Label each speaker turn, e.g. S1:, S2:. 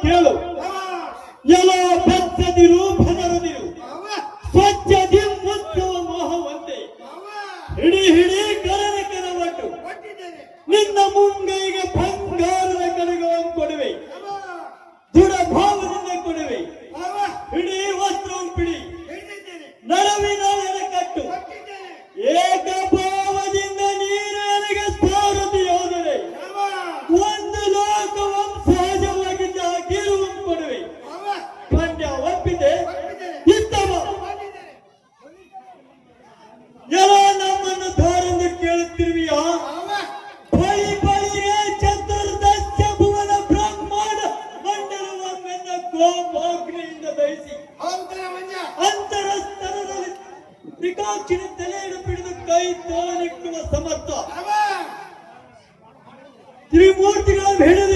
S1: ಕೇಳು. ಎಲ್ಲ ಬಚ್ಚದಿರು ಭನರದಿರು ಸ್ವಚ್ಛದಿ ಮುಚ್ಚುವ ಮೋಹವಂತೆ ಹಿಡಿ ಹಿಡಿ ಕರನ ಕರವಟ್ಟು ನಿನ್ನ ಮುಂಗೈಗೆ ಬಂಗಾರದ ಕಡಗವನ್ನು ಕೊಡುವೆ, ದೃಢ ಭಾವದಿಂದ ಕೊಡುವೆ. ಹಿಡಿ ವಸ್ತ್ರವನ್ನು ಬಿಡಿ, ನರವಿನ ಕಟ್ಟು, ಏಕಭಾವದಿಂದ ನೀನು ನನಗೆ ಸಾರಥಿಯಾದರೆ ಒಂದು ಲೋಕವನ್ನು ಸಹಜವಾಗಿ ಜಾಗೀರುವನ್ನು ಕೊಡುವೆ. ಪಂಡ್ಯ ಒಪ್ಪಿದೆ ಇದ್ದವ ಎಲ್ಲ ನಮ್ಮನ್ನು ದಾರಿಂದ ಕೇಳುತ್ತಿರುವಿಯ ಬಳಿ ಬಳಿಗೆ ಚತುರ್ದಶ ಭುವನ ಬ್ರಹ್ಮಾಂಡ ಮಂಡಲವನ್ನೆಲ್ಲ ಗೋಪಾಗ್ನಿಯಿಂದ ದಹಿಸಿ ಅಂತರಸ್ತರದಲ್ಲಿ ತ್ರಿಕಾಕ್ಷಿಣಿ ತಲೆಯನ್ನು ಹಿಡಿದು ಕೈ ತೋಲಿಕ್ಕುವ ಸಮರ್ಥ ತ್ರಿಮೂರ್ತಿಗಳ ಹಿಡಿದು